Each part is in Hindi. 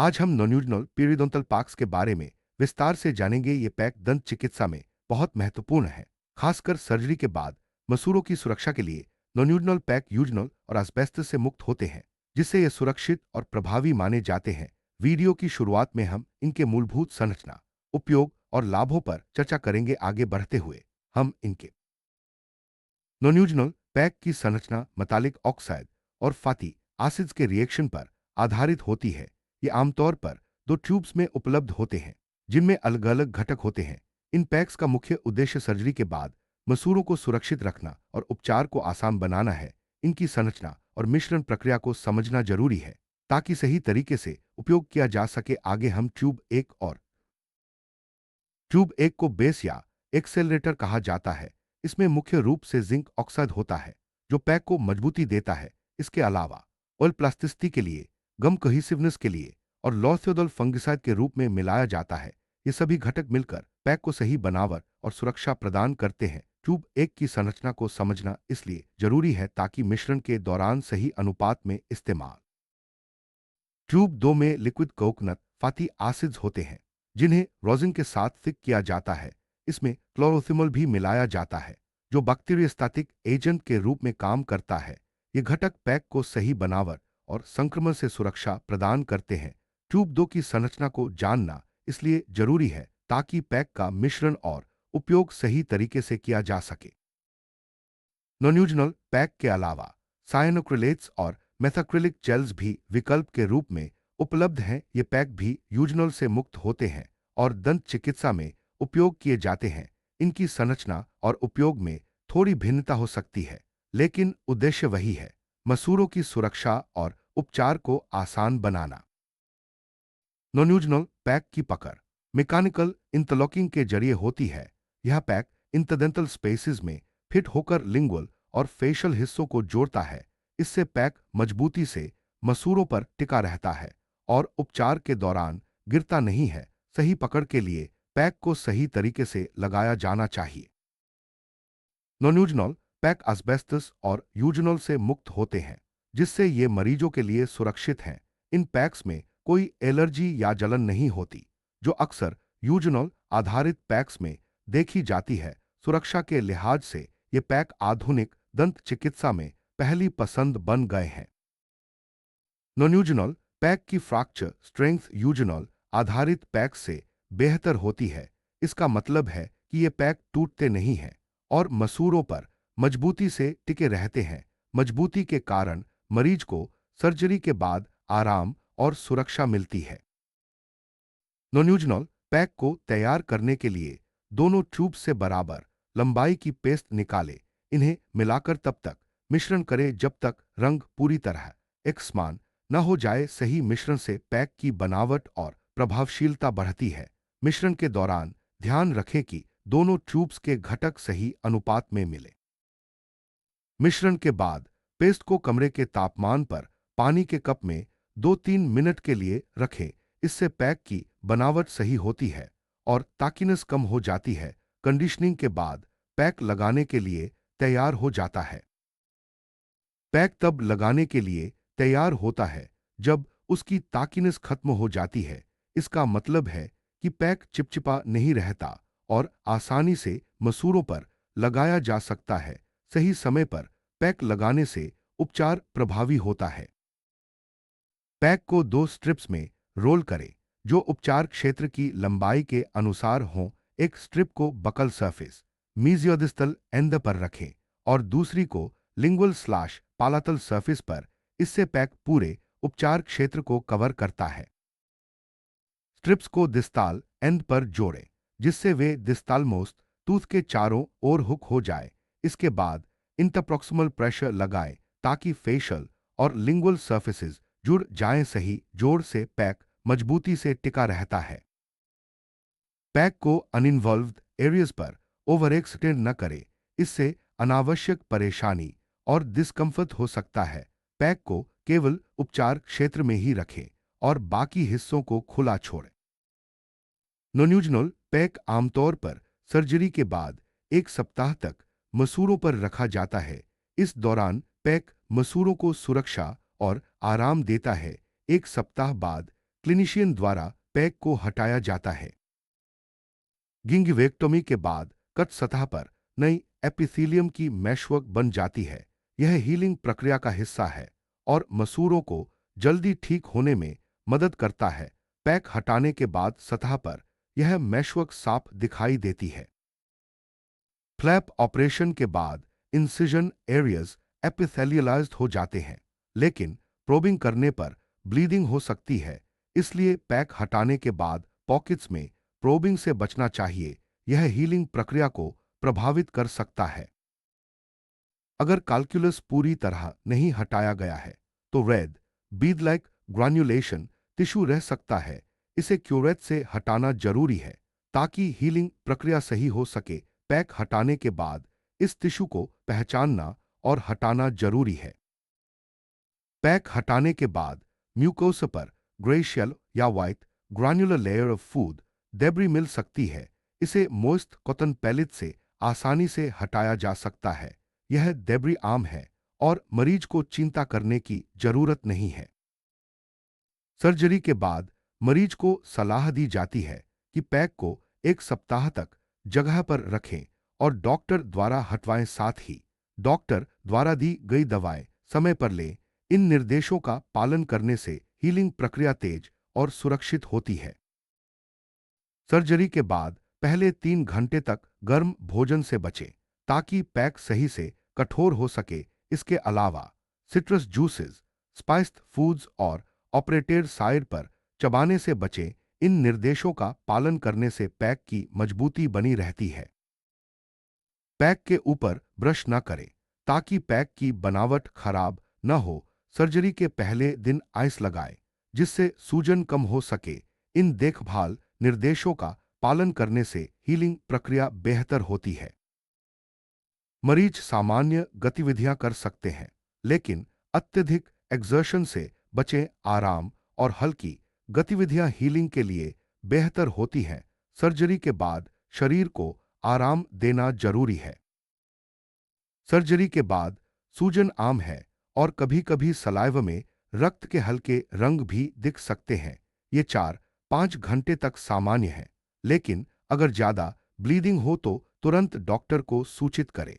आज हम नॉन्यूजनल पीरियोडोंटल पार्क्स के बारे में विस्तार से जानेंगे। ये पैक दंत चिकित्सा में बहुत महत्वपूर्ण है, खासकर सर्जरी के बाद मसूड़ों की सुरक्षा के लिए। नॉन्यूजनल पैक यूजनल और asbestos से मुक्त होते हैं, जिससे ये सुरक्षित और प्रभावी माने जाते हैं। वीडियो की शुरुआत में हम इनके मूलभूत संरचना, उपयोग और लाभों पर चर्चा करेंगे। आगे बढ़ते हुए हम इनके नॉन्यूजनल पैक की संरचना मेटालिक ऑक्साइड और फैटी एसिड्स के रिएक्शन पर आधारित होती है। ये आमतौर पर दो ट्यूब्स में उपलब्ध होते हैं, जिनमें अलग अलग घटक होते हैं। इन पैक्स का मुख्य उद्देश्य सर्जरी के बाद मसूड़ों को सुरक्षित रखना और उपचार को आसान बनाना है। इनकी संरचना और मिश्रण प्रक्रिया को समझना जरूरी है, ताकि सही तरीके से उपयोग किया जा सके। आगे हम ट्यूब एक को बेस या एक्सेलरेटर कहा जाता है। इसमें मुख्य रूप से जिंक ऑक्साइड होता है, जो पैक को मजबूती देता है। इसके अलावा ऑयल प्लास्टिसिटी के लिए, गम कोहेसिवनेस के लिए और लॉथियोडल फंगिसाइड के रूप में मिलाया जाता है। ये सभी घटक मिलकर पैक को सही बनावट और सुरक्षा प्रदान करते हैं। ट्यूब एक की संरचना को समझना इसलिए जरूरी है ताकि मिश्रण के दौरान सही अनुपात में इस्तेमाल। ट्यूब दो में लिक्विड कोकोनट फैटी एसिड्स होते हैं, जिन्हें रोजिन के साथ थिक किया जाता है। इसमें क्लोरोथिमल भी मिलाया जाता है, जो बैक्टीरियोस्टैटिक एजेंट के रूप में काम करता है। ये घटक पैक को सही बनावट और संक्रमण से सुरक्षा प्रदान करते हैं। ट्यूब दो की संरचना को जानना इसलिए जरूरी है ताकि पैक का मिश्रण और उपयोग सही तरीके से किया जा सके। नॉन्यूजनल पैक के अलावा साइनोक्रिलेट्स और मेथाक्रिलिक जेल्स भी विकल्प के रूप में उपलब्ध हैं। ये पैक भी यूजनल से मुक्त होते हैं और दंत चिकित्सा में उपयोग किए जाते हैं। इनकी संरचना और उपयोग में थोड़ी भिन्नता हो सकती है, लेकिन उद्देश्य वही है: मसूड़ों की सुरक्षा और उपचार को आसान बनाना। नॉन्यूजनल पैक की पकड़ मैकेनिकल इंटरलॉकिंग के जरिए होती है। यह पैक इंटरडेंटल स्पेसेस में फिट होकर लिंगुअल और फेशियल हिस्सों को जोड़ता है। इससे पैक मजबूती से मसूड़ों पर टिका रहता है और उपचार के दौरान गिरता नहीं है। सही पकड़ के लिए पैक को सही तरीके से लगाया जाना चाहिए। नॉन्यूजनल पैक asbestos और यूजनल से मुक्त होते हैं, जिससे ये मरीजों के लिए सुरक्षित हैं। इन पैक्स में कोई एलर्जी या जलन नहीं होती, जो अक्सर यूजनल आधारित पैक्स में देखी जाती है। सुरक्षा के लिहाज से ये पैक आधुनिक दंत चिकित्सा में पहली पसंद बन गए हैं। नॉन्यूजनल पैक की फ्रैक्चर स्ट्रेंथ यूजनल आधारित पैक से बेहतर होती है। इसका मतलब है कि ये पैक टूटते नहीं हैं और मसूड़ों पर मजबूती से टिके रहते हैं। मजबूती के कारण मरीज को सर्जरी के बाद आराम और सुरक्षा मिलती है। नॉन्यूजनल पैक को तैयार करने के लिए दोनों ट्यूब से बराबर लंबाई की पेस्ट निकालें। इन्हें मिलाकर तब तक मिश्रण करें जब तक रंग पूरी तरह एक समान न हो जाए। सही मिश्रण से पैक की बनावट और प्रभावशीलता बढ़ती है। मिश्रण के दौरान ध्यान रखें कि दोनों ट्यूब्स के घटक सही अनुपात में मिले। मिश्रण के बाद पेस्ट को कमरे के तापमान पर पानी के कप में 2-3 मिनट के लिए रखें। इससे पैक की बनावट सही होती है और ताकीनेस कम हो जाती है। कंडीशनिंग के बाद पैक लगाने के लिए तैयार हो जाता है। पैक तब लगाने के लिए तैयार होता है जब उसकी ताकीनेस खत्म हो जाती है। इसका मतलब है कि पैक चिपचिपा नहीं रहता और आसानी से मसूड़ों पर लगाया जा सकता है। सही समय पर पैक लगाने से उपचार प्रभावी होता है। पैक को 2 स्ट्रिप्स में रोल करें, जो उपचार क्षेत्र की लंबाई के अनुसार हों। एक स्ट्रिप को बकल सरफेस मीजियोडिस्टल एंड पर रखें और दूसरी को लिंगुअल स्लैश पालातल सरफेस पर। इससे पैक पूरे उपचार क्षेत्र को कवर करता है। स्ट्रिप्स को दिस्ताल एंड पर जोड़ें, जिससे वे दिस्तालमोस्ट टूथ के चारों ओर हुक हो जाए। इसके बाद इंटरप्रॉक्सिमल प्रेशर लगाएं ताकि फेशियल और लिंगुअल सरफेसेस जुड़ जाएं। सही जोड़ से पैक मजबूती से टिका रहता है। पैक को अनइन्वॉल्व्ड एरियाज पर ओवर एक्सटेंड न करें, इससे अनावश्यक परेशानी और डिस्कम्फर्ट हो सकता है। पैक को केवल उपचार क्षेत्र में ही रखें और बाकी हिस्सों को खुला छोड़ें। नॉन्यूजनल पैक आमतौर पर सर्जरी के बाद 1 सप्ताह तक मसूड़ों पर रखा जाता है। इस दौरान पैक मसूड़ों को सुरक्षा और आराम देता है। 1 सप्ताह बाद क्लिनिशियन द्वारा पैक को हटाया जाता है। गिंगिवेक्टोमी के बाद कट सतह पर नई एपिथेलियम की मैशवर्क बन जाती है। यह हीलिंग प्रक्रिया का हिस्सा है और मसूरों को जल्दी ठीक होने में मदद करता है। पैक हटाने के बाद सतह पर यह मैशवर्क साफ दिखाई देती है। फ्लैप ऑपरेशन के बाद इंसिजन एरियाज एपिथेलियलाइज्ड हो जाते हैं, लेकिन प्रोबिंग करने पर ब्लीडिंग हो सकती है। इसलिए पैक हटाने के बाद पॉकेट्स में प्रोबिंग से बचना चाहिए। यह हीलिंग प्रक्रिया को प्रभावित कर सकता है। अगर कैलकुलस पूरी तरह नहीं हटाया गया है तो रेड बीड लाइक ग्रान्युलेशन टिश्यू रह सकता है। इसे क्यूरेट से हटाना जरूरी है ताकि हीलिंग प्रक्रिया सही हो सके। पैक हटाने के बाद इस टिश्यू को पहचानना और हटाना जरूरी है। पैक हटाने के बाद म्यूकोसा पर ग्रेशियल या white granular layer of food debris मिल सकती है। इसे मोइस्ट कॉटन पैलेट से आसानी से हटाया जा सकता है। यह डेब्री आम है और मरीज को चिंता करने की जरूरत नहीं है। सर्जरी के बाद मरीज को सलाह दी जाती है कि पैक को 1 सप्ताह तक जगह पर रखें और डॉक्टर द्वारा हटवाएं। साथ ही डॉक्टर द्वारा दी गई दवाएं समय पर लें। इन निर्देशों का पालन करने से हीलिंग प्रक्रिया तेज और सुरक्षित होती है। सर्जरी के बाद पहले 3 घंटे तक गर्म भोजन से बचें ताकि पैक सही से कठोर हो सके। इसके अलावा सिट्रस जूसेस, स्पाइस्ड फूड्स और ऑपरेटेड साइड पर चबाने से बचें। इन निर्देशों का पालन करने से पैक की मजबूती बनी रहती है। पैक के ऊपर ब्रश न करें ताकि पैक की बनावट खराब न हो। सर्जरी के पहले दिन आइस लगाएं जिससे सूजन कम हो सके। इन देखभाल निर्देशों का पालन करने से हीलिंग प्रक्रिया बेहतर होती है। मरीज सामान्य गतिविधियां कर सकते हैं, लेकिन अत्यधिक एक्सर्शन से बचें। आराम और हल्की गतिविधियां हीलिंग के लिए बेहतर होती हैं। सर्जरी के बाद शरीर को आराम देना जरूरी है। सर्जरी के बाद सूजन आम है और कभी-कभी सलाइवा में रक्त के हल्के रंग भी दिख सकते हैं। ये 4-5 घंटे तक सामान्य है, लेकिन अगर ज्यादा ब्लीडिंग हो तो तुरंत डॉक्टर को सूचित करें।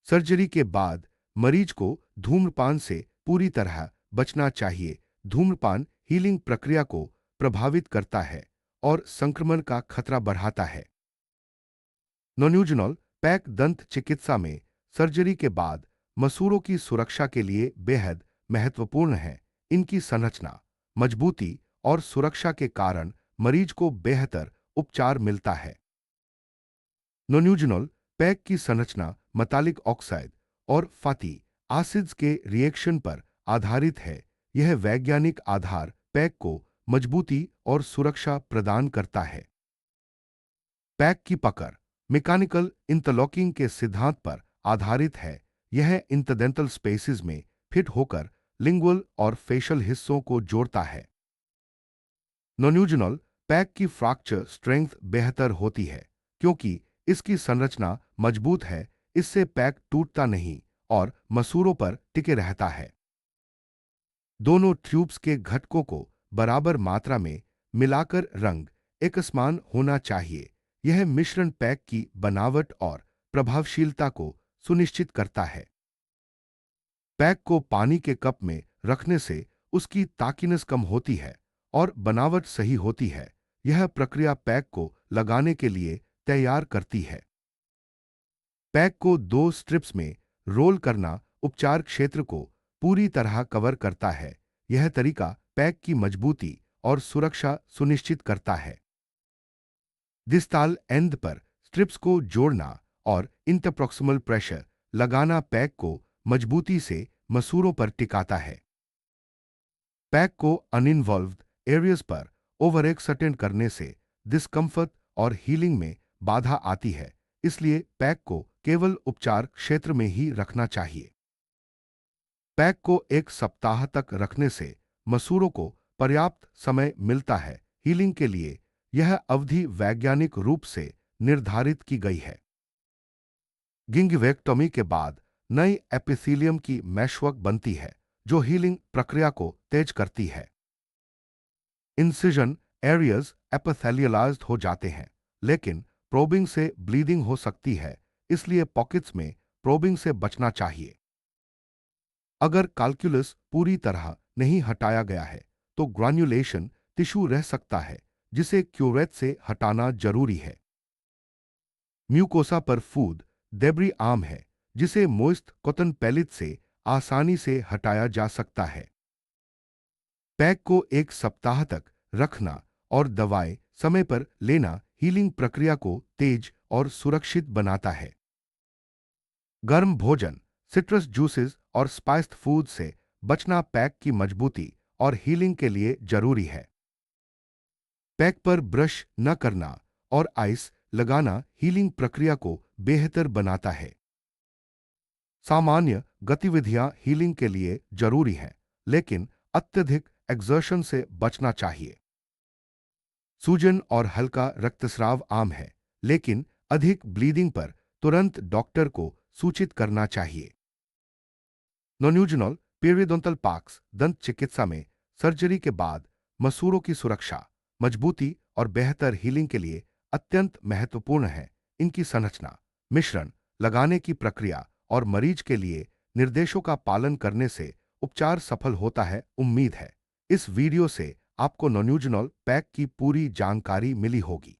सर्जरी के बाद मरीज को धूम्रपान से पूरी तरह बचना चाहिए। धूम्रपान हीलिंग प्रक्रिया को प्रभावित करता है और संक्रमण का खतरा बढ़ाता है। नोन्यूजनॉल पैक दंत चिकित्सा में सर्जरी के बाद मसूरों की सुरक्षा के लिए बेहद महत्वपूर्ण है। इनकी संरचना, मजबूती और सुरक्षा के कारण मरीज को बेहतर उपचार मिलता है। नोन्यूजनॉल पैक की संरचना मेटालिक ऑक्साइड और फैटी एसिड्स के रिएक्शन पर आधारित है। यह वैज्ञानिक आधार पैक को मजबूती और सुरक्षा प्रदान करता है। पैक की पकड़ मैकेनिकल इंटरलॉकिंग के सिद्धांत पर आधारित है। यह इंटरडेंटल स्पेसेस में फिट होकर लिंगुअल और फेशियल हिस्सों को जोड़ता है। नोन्यूजनॉल पैक की फ्रैक्चर स्ट्रेंथ बेहतर होती है क्योंकि इसकी संरचना मजबूत है। इससे पैक टूटता नहीं और मसूरों पर टिके रहता है। दोनों ट्यूब्स के घटकों को बराबर मात्रा में मिलाकर रंग एक समान होना चाहिए। यह मिश्रण पैक की बनावट और प्रभावशीलता को सुनिश्चित करता है। पैक को पानी के कप में रखने से उसकी ताकीनेस कम होती है और बनावट सही होती है। यह प्रक्रिया पैक को लगाने के लिए तैयार करती है। पैक को 2 स्ट्रिप्स में रोल करना उपचार क्षेत्र को पूरी तरह कवर करता है। यह तरीका पैक की मजबूती और सुरक्षा सुनिश्चित करता है। डिस्टल एंड पर स्ट्रिप्स को जोड़ना और इंटरप्रॉक्सिमल प्रेशर लगाना पैक को मजबूती से मसूरों पर टिकाता है। पैक को अनइन्वॉल्व्ड एरियाज पर ओवर एक्सटेंड करने से डिस्कम्फर्ट और हीलिंग में बाधा आती है। इसलिए पैक को केवल उपचार क्षेत्र में ही रखना चाहिए। पैक को 1 सप्ताह तक रखने से मसूरों को पर्याप्त समय मिलता है। हीलिंग के लिए यह अवधि वैज्ञानिक रूप से निर्धारित की गई है। गिंगिवेक्टोमी के बाद नई एपिथेलियम की मैशवर्क बनती है जो हीलिंग प्रक्रिया को तेज करती है। इंसिजन एरियाज एपिथेलियलाइज्ड हो जाते हैं, लेकिन प्रोबिंग से ब्लीडिंग हो सकती है, इसलिए पॉकेट्स में प्रोबिंग से बचना चाहिए। अगर कैल्कुलस पूरी तरह नहीं हटाया गया है, तो ग्रान्युलेशन टिश्यू रह सकता है, जिसे क्यूरेट से हटाना जरूरी है। म्यूकोसा पर फूड डेब्री आम है, जिसे मोइस्ट कॉटन पैलेट से आसानी से हटाया जा सकता है। पैक को 1 सप्ताह तक रखना और दवाएं समय पर लेना हीलिंग प्रक्रिया को तेज और सुरक्षित बनाता है। गर्म भोजन, सिट्रस जूसेस और स्पाइस्ड फूड से बचना पैक की मजबूती और हीलिंग के लिए जरूरी है। पैक पर ब्रश न करना और आइस लगाना हीलिंग प्रक्रिया को बेहतर बनाता है। सामान्य गतिविधियां हीलिंग के लिए जरूरी हैं, लेकिन अत्यधिक एक्सर्शन से बचना चाहिए। सूजन और हल्का रक्तस्राव आम है, लेकिन अधिक ब्लीडिंग पर तुरंत डॉक्टर को सूचित करना चाहिए। नॉन्यूजनल पेरियोडोंटल पैक्स दंत चिकित्सा में सर्जरी के बाद मसूड़ों की सुरक्षा, मजबूती और बेहतर हीलिंग के लिए अत्यंत महत्वपूर्ण है। इनकी संरचना, मिश्रण, लगाने की प्रक्रिया और मरीज के लिए निर्देशों का पालन करने से उपचार सफल होता है। उम्मीद है इस वीडियो से आपको नॉन्यूजनल पैक की पूरी जानकारी मिली होगी।